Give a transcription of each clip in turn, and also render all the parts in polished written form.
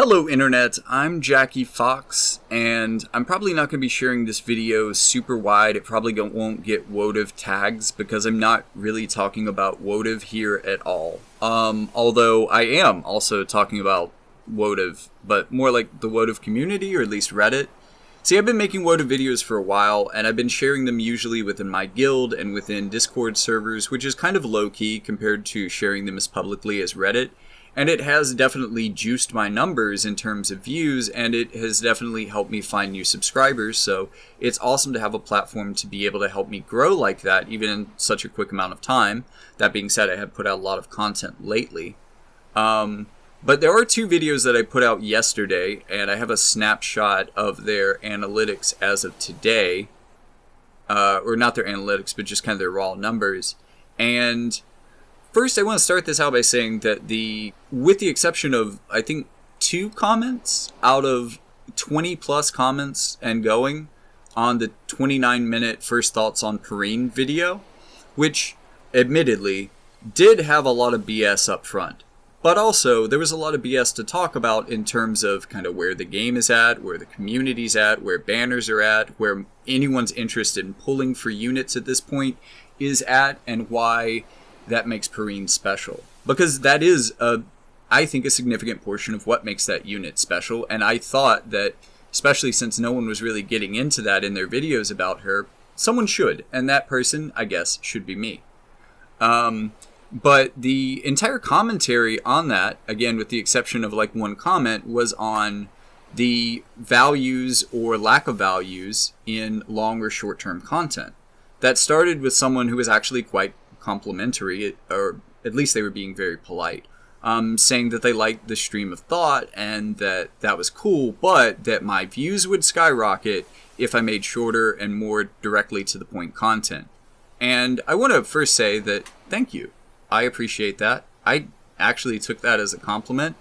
Hello Internet, I'm Jackie Fox, and I'm probably not going to be sharing this video super wide. It probably won't get LeNgTh tags because I'm not really talking about LeNgTh here at all. Although I am also talking about LeNgTh, but more like the LeNgTh community, or at least Reddit. See, I've been making LeNgTh videos for a while, and I've been sharing them usually within my guild and within Discord servers, which is kind of low-key compared to sharing them as publicly as Reddit. And it has definitely juiced my numbers in terms of views, and it has definitely helped me find new subscribers, so it's awesome to have a platform to be able to help me grow like that, even in such a quick amount of time. That being said, I have put out a lot of content lately. But there are two videos that I put out yesterday, and I have a snapshot of their analytics as of today. Or not their analytics, but just kind of their raw numbers. And first, I want to start this out by saying that with the exception of, I think, 2 comments out of 20 plus comments and going on the 29-minute First Thoughts on Perrine video, which admittedly did have a lot of BS up front. But also, there was a lot of BS to talk about in terms of kind of where the game is at, where the community's at, where banners are at, where anyone's interest in pulling for units at this point is at, and why that makes Perrine special. Because that is, I think, a significant portion of what makes that unit special, and I thought that, especially since no one was really getting into that in their videos about her, someone should, and that person, I guess, should be me. But the entire commentary on that, again, with the exception of like 1 comment, was on the values or lack of values in long or short-term content. That started with someone who was actually quite complimentary, or at least they were being very polite, saying that they liked the stream of thought and that was cool, but that my views would skyrocket if I made shorter and more directly to the point content. And I want to first say that thank you. I appreciate that. I actually took that as a compliment.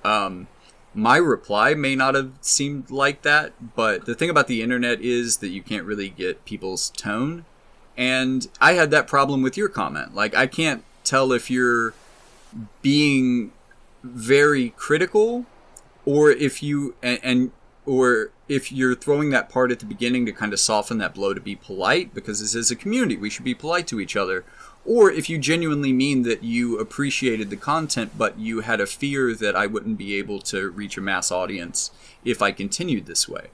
My reply may not have seemed like that, but the thing about the internet is that you can't really get people's tone. And I had that problem with your comment. Like, I can't tell if you're being very critical, or if you or if you're throwing that part at the beginning to kind of soften that blow to be polite, because this is a community, we should be polite to each other. Or if you genuinely mean that you appreciated the content, but you had a fear that I wouldn't be able to reach a mass audience if I continued this way.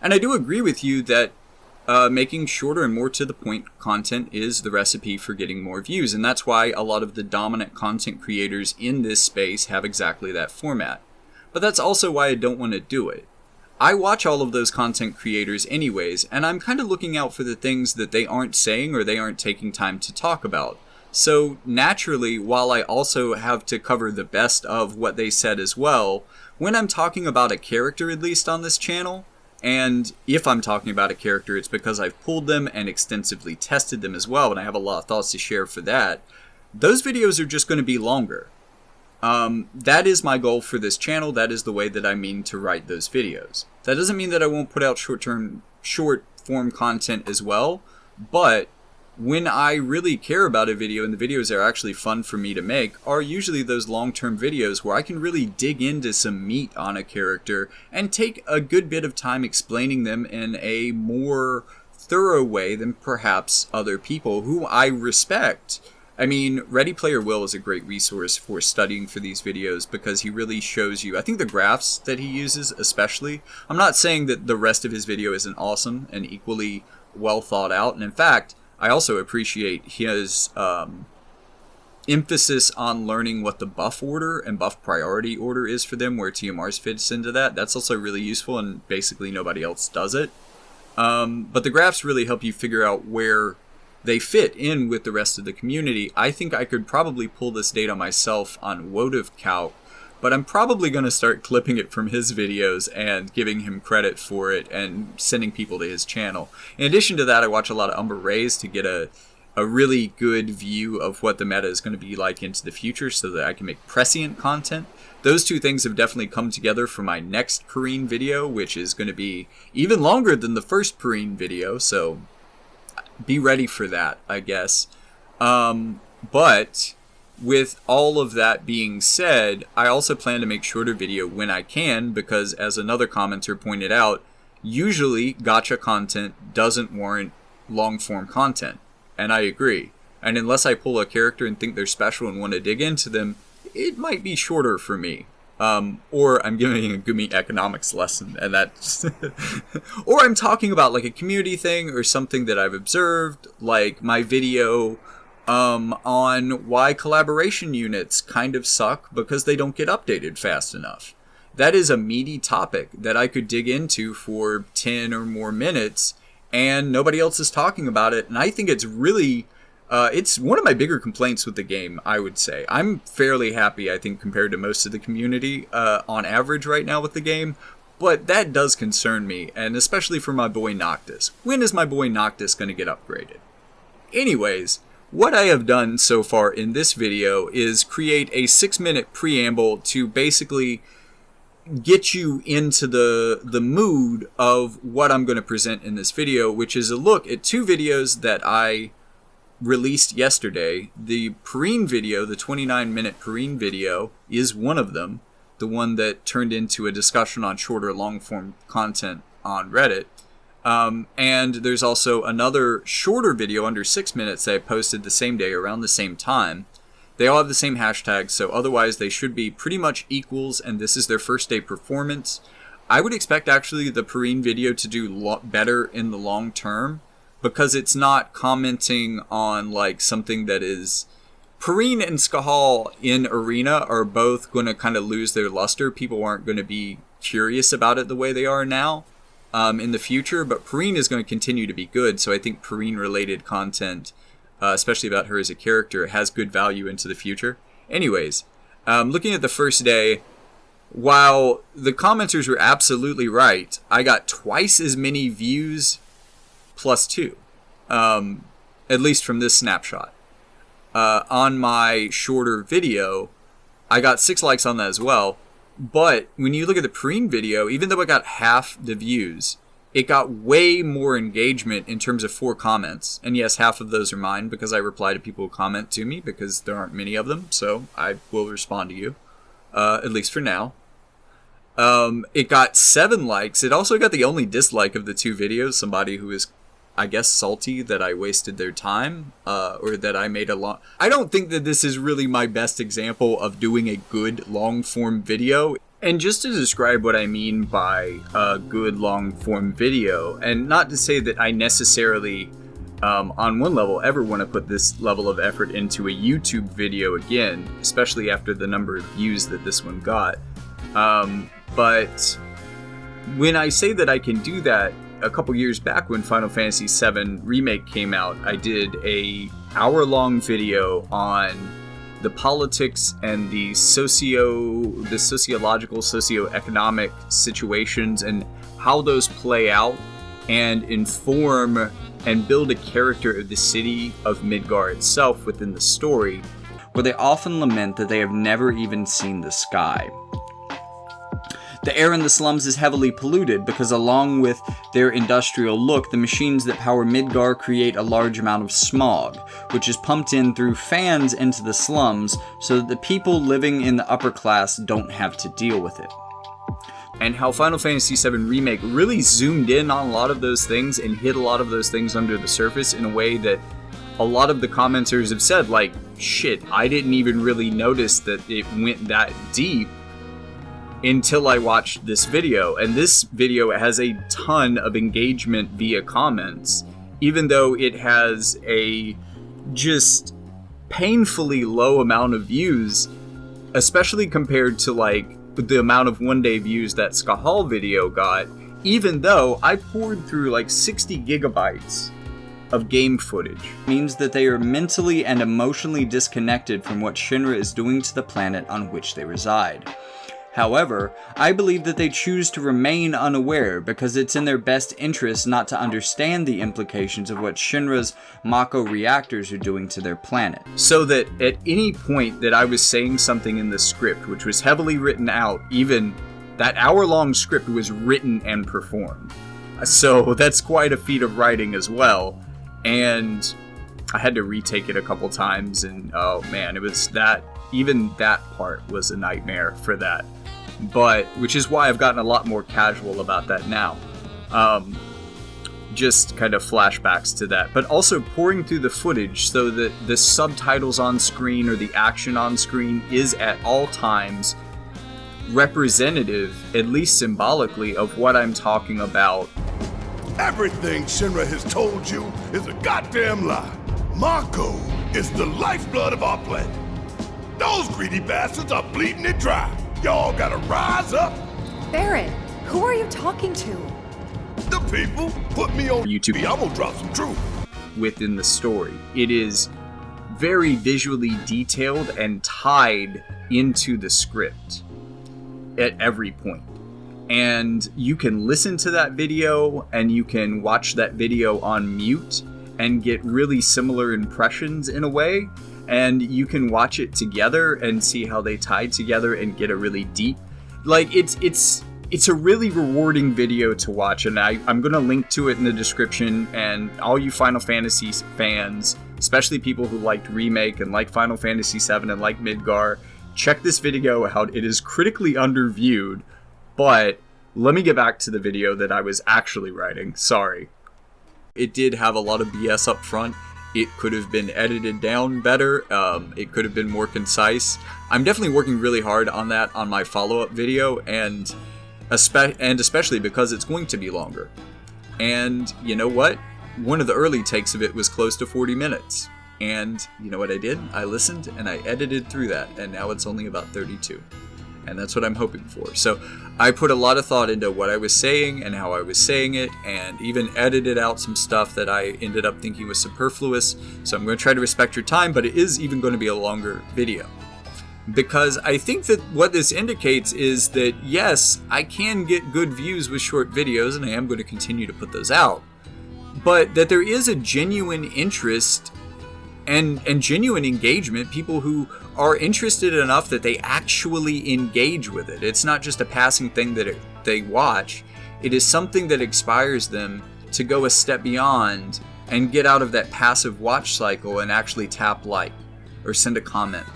And I do agree with you that making shorter and more to the point content is the recipe for getting more views, and that's why a lot of the dominant content creators in this space have exactly that format. But that's also why I don't want to do it. I watch all of those content creators anyways, and I'm kind of looking out for the things that they aren't saying or they aren't taking time to talk about. So naturally, while I also have to cover the best of what they said as well, when I'm talking about a character, at least on this channel, and if I'm talking about a character, it's because I've pulled them and extensively tested them as well, and I have a lot of thoughts to share for that, those videos are just going to be longer. That is my goal for this channel. That is the way that I mean to write those videos. That doesn't mean that I won't put out short-form content as well, but when I really care about a video and the videos are actually fun for me to make are usually those long-term videos where I can really dig into some meat on a character and take a good bit of time explaining them in a more thorough way than perhaps other people who I respect. I mean, Ready Player Will is a great resource for studying for these videos because he really shows you, I think the graphs that he uses especially, I'm not saying that the rest of his video isn't awesome and equally well thought out, and in fact, I also appreciate his emphasis on learning what the buff order and buff priority order is for them, where TMRs fits into that. That's also really useful, and basically nobody else does it. But the graphs really help you figure out where they fit in with the rest of the community. I think I could probably pull this data myself on LeNgTh Calc, but I'm probably going to start clipping it from his videos and giving him credit for it and sending people to his channel. In addition to that, I watch a lot of Umber Rays to get a really good view of what the meta is going to be like into the future so that I can make prescient content. Those two things have definitely come together for my next Perrine video, which is going to be even longer than the first Perrine video, so be ready for that, I guess. But with all of that being said, I also plan to make shorter video when I can, because as another commenter pointed out, usually gacha content doesn't warrant long-form content. And I agree. And unless I pull a character and think they're special and want to dig into them, it might be shorter for me. Or I'm giving a Gumi economics lesson, and that's... or I'm talking about like a community thing or something that I've observed, like my video on why collaboration units kind of suck because they don't get updated fast enough. That is a meaty topic that I could dig into for 10 or more minutes, and nobody else is talking about it, and I think it's really... it's one of my bigger complaints with the game, I would say. I'm fairly happy, I think, compared to most of the community on average right now with the game, but that does concern me, and especially for my boy LeNgTh. When is my boy LeNgTh going to get upgraded? Anyways, what I have done so far in this video is create a 6-minute preamble to basically get you into the mood of what I'm going to present in this video, which is a look at 2 videos that I released yesterday. The Perrine video, the 29-minute Perrine video, is one of them, the one that turned into a discussion on shorter long-form content on Reddit. And there's also another shorter video under 6 minutes that I posted the same day around the same time. They all have the same hashtag, so otherwise they should be pretty much equals, and this is their first day performance. I would expect actually the Perrine video to do better in the long term, because it's not commenting on like something that is... Perrine and Skahal in Arena are both going to kind of lose their luster. People aren't going to be curious about it the way they are now in the future, but Perrine is going to continue to be good, so I think Perrine related content, especially about her as a character, has good value into the future. Anyways, looking at the first day, while the commenters were absolutely right, I got twice as many views +2, at least from this snapshot. On my shorter video, I got 6 likes on that as well, but when you look at the Perrine video, even though I got half the views, it got way more engagement in terms of 4 comments, and yes, half of those are mine because I reply to people who comment to me because there aren't many of them, so I will respond to you, at least for now. It got 7 likes. It also got the only dislike of the 2 videos, somebody who is, I guess, salty that I wasted their time, or that I made a long... I don't think that this is really my best example of doing a good long-form video. And just to describe what I mean by a good long-form video, and not to say that I necessarily, on one level, ever want to put this level of effort into a YouTube video again, especially after the number of views that this one got. But when I say that I can do that, a couple years back when Final Fantasy VII Remake came out, I did a hour-long video on the politics and the sociological, socioeconomic situations and how those play out and inform and build a character of the city of Midgar itself within the story, where they often lament that they have never even seen the sky. The air in the slums is heavily polluted because along with their industrial look, the machines that power Midgar create a large amount of smog, which is pumped in through fans into the slums so that the people living in the upper class don't have to deal with it. And how Final Fantasy VII Remake really zoomed in on a lot of those things and hid a lot of those things under the surface in a way that a lot of the commenters have said, like, shit, I didn't even really notice that it went that deep until I watched this video. And this video has a ton of engagement via comments, even though it has a just painfully low amount of views, especially compared to like the amount of one-day views that Skahal video got, even though I poured through like 60 gigabytes of game footage. It means that they are mentally and emotionally disconnected from what Shinra is doing to the planet on which they reside. However, I believe that they choose to remain unaware because it's in their best interest not to understand the implications of what Shinra's Mako reactors are doing to their planet. So that at any point that I was saying something in the script, which was heavily written out, even that hour-long script was written and performed. So that's quite a feat of writing as well. And I had to retake it a couple times, and oh man, it was that, even that part was a nightmare for that. But, which is why I've gotten a lot more casual about that now. Just kind of flashbacks to that. But also pouring through the footage so that the subtitles on screen or the action on screen is at all times representative, at least symbolically, of what I'm talking about. Everything Shinra has told you is a goddamn lie. Mako is the lifeblood of our planet. Those greedy bastards are bleeding it dry. Y'all gotta rise up. Barrett, who are you talking to? The people put me on YouTube. I'm gonna drop some truth. Within the story, it is very visually detailed and tied into the script at every point. And you can listen to that video and you can watch that video on mute and get really similar impressions in a way. And you can watch it together and see how they tie together and get a really deep, like, it's a really rewarding video to watch, and I'm going to link to it in the description. And all you Final Fantasy fans, especially people who liked Remake and like Final Fantasy VII and like Midgar, check this video out. It is critically underviewed, but let me get back to the video that I was actually writing. Sorry. It did have a lot of BS up front. It could have been edited down better. It could have been more concise. I'm definitely working really hard on that on my follow-up video, and especially because it's going to be longer. And you know what? One of the early takes of it was close to 40 minutes. And you know what I did? I listened and I edited through that, and now it's only about 32. And that's what I'm hoping for. So I put a lot of thought into what I was saying and how I was saying it, and even edited out some stuff that I ended up thinking was superfluous. So I'm going to try to respect your time, but it is even going to be a longer video. Because I think that what this indicates is that, yes, I can get good views with short videos, and I am going to continue to put those out. But that there is a genuine interest and genuine engagement, people who are interested enough that they actually engage with it. It's not just a passing thing that they watch. It is something that inspires them to go a step beyond and get out of that passive watch cycle and actually tap like or send a comment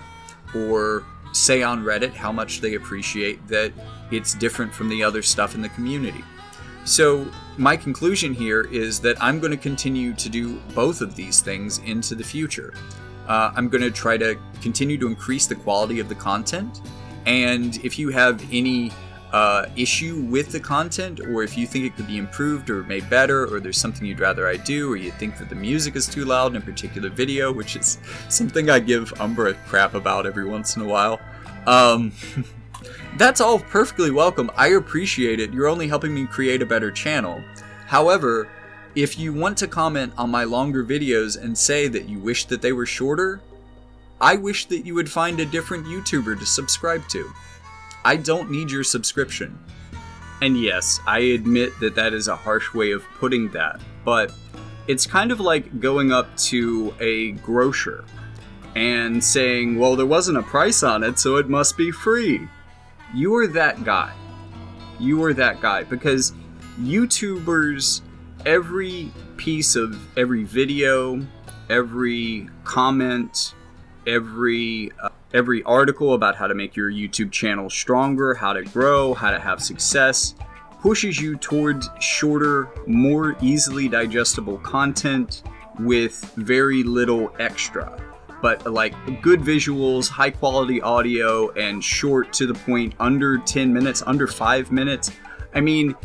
or say on Reddit how much they appreciate that it's different from the other stuff in the community. So my conclusion here is that I'm going to continue to do both of these things into the future. I'm going to try to continue to increase the quality of the content. And if you have any issue with the content, or if you think it could be improved or made better, or there's something you'd rather I do, or you think that the music is too loud in a particular video, which is something I give Umbra crap about every once in a while, that's all perfectly welcome. I appreciate it. You're only helping me create a better channel. However, if you want to comment on my longer videos and say that you wish that they were shorter, I wish that you would find a different YouTuber to subscribe to. I don't need your subscription. And yes, I admit that that is a harsh way of putting that, but it's kind of like going up to a grocer and saying, well, there wasn't a price on it, so it must be free. You are that guy. You are that guy, because YouTubers, every piece of every video, every comment, every article about how to make your YouTube channel stronger, how to grow, how to have success, pushes you towards shorter, more easily digestible content with very little extra. But like good visuals, high quality audio, and short to the point, under 10 minutes, under 5 minutes. I mean,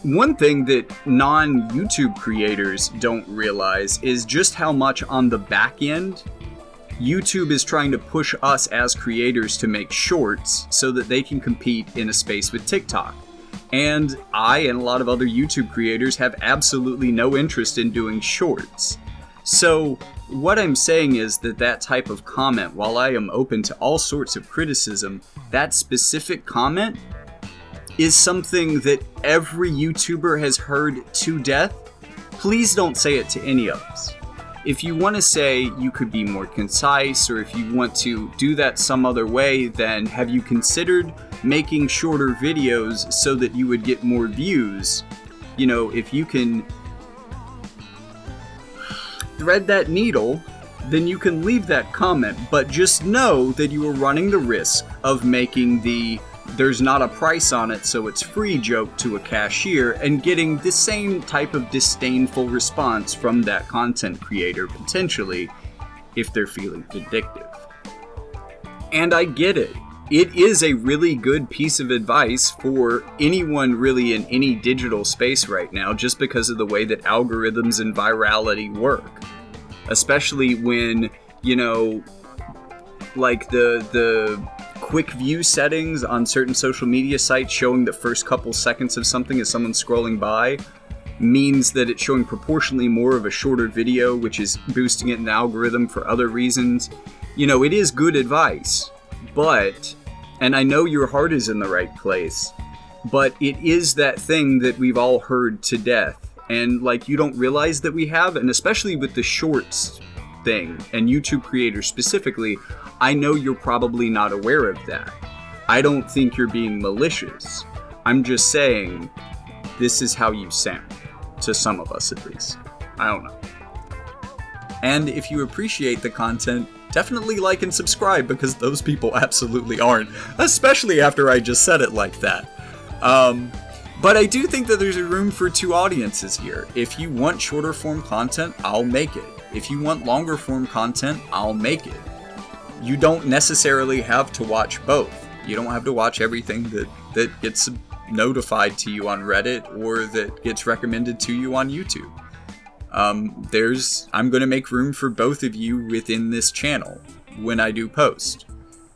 one thing that non-YouTube creators don't realize is just how much on the back end YouTube is trying to push us as creators to make shorts so that they can compete in a space with TikTok. And I and a lot of other YouTube creators have absolutely no interest in doing shorts. So what I'm saying is that type of comment, while I am open to all sorts of criticism, that specific comment is something that every YouTuber has heard to death. Please don't say it to any of us. If you want to say you could be more concise, or if you want to do that some other way, then have you considered making shorter videos so that you would get more views? You know, if you can... thread that needle, then you can leave that comment, but just know that you are running the risk of making the "there's not a price on it so it's free" joke to a cashier and getting the same type of disdainful response from that content creator, potentially, if they're feeling vindictive. And I get it. It is a really good piece of advice for anyone really in any digital space right now, just because of the way that algorithms and virality work. Especially when, you know, like the quick view settings on certain social media sites showing the first couple seconds of something as someone's scrolling by means that it's showing proportionally more of a shorter video, which is boosting it in the algorithm for other reasons. You know, it is good advice, but, and I know your heart is in the right place, but it is that thing that we've all heard to death, and like you don't realize that we have, and especially with the shorts thing, and YouTube creators specifically, I know you're probably not aware of that. I don't think you're being malicious. I'm just saying, this is how you sound, to some of us at least. I don't know. And if you appreciate the content, definitely like and subscribe, because those people absolutely aren't, especially after I just said it like that. But I do think that there's a room for two audiences here. If you want shorter form content, I'll make it. If you want longer form content, I'll make it. You don't necessarily have to watch both. You don't have to watch everything that gets notified to you on Reddit or that gets recommended to you on YouTube. I'm going to make room for both of you within this channel when I do post.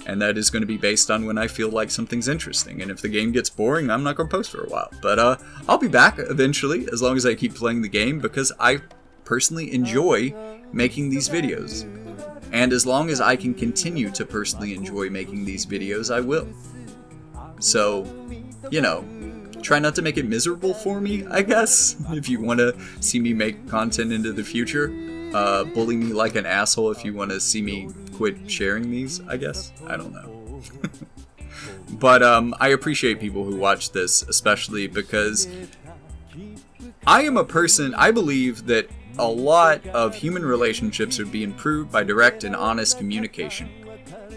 And that is going to be based on when I feel like something's interesting. And if the game gets boring, I'm not going to post for a while. But I'll be back eventually, as long as I keep playing the game, because I personally enjoy making these videos. And as long as I can continue to personally enjoy making these videos, I will. So, you know, try not to make it miserable for me, I guess. If you want to see me make content into the future, bully me like an asshole if you want to see me quit sharing these, I guess. I don't know. But I appreciate people who watch this, especially because I am a person, I believe that a lot of human relationships would be improved by direct and honest communication.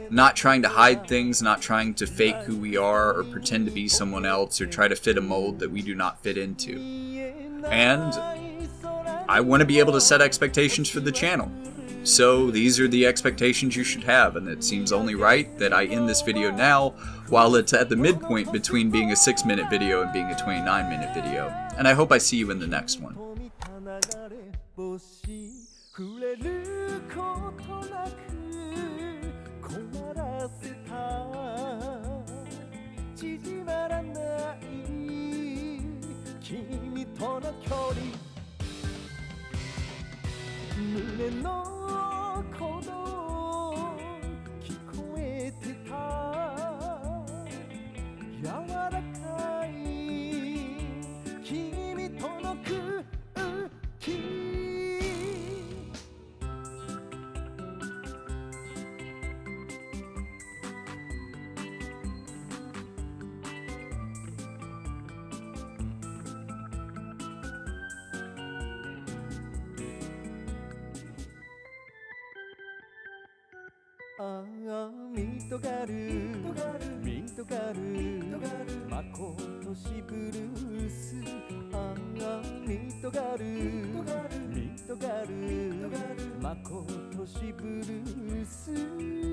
Not trying to hide things, not trying to fake who we are or pretend to be someone else or try to fit a mold that we do not fit into. And I want to be able to set expectations for the channel. So these are the expectations you should have, and it seems only right that I end this video now while it's at the midpoint between being a 6-minute video and being a 29-minute video. And I hope I see you in the next one.ああミトガルまことしブルースああミトガルまことしブルース